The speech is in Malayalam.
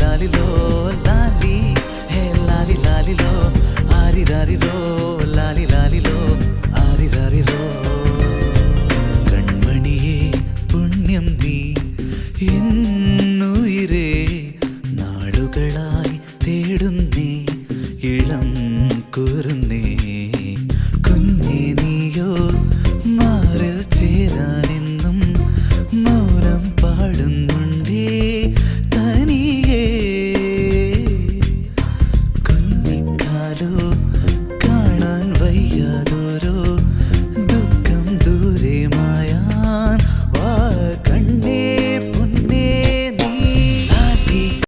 ലാലിലോ ലാലി ഹേ ലാലി ലാലിലോ ആരിരാരിരോ ലാലി ലാലിലോ ആരിരാരിരോ കൺമണിയേ പുണ്യം നീ എന്നുയിരേ നാളുകളാ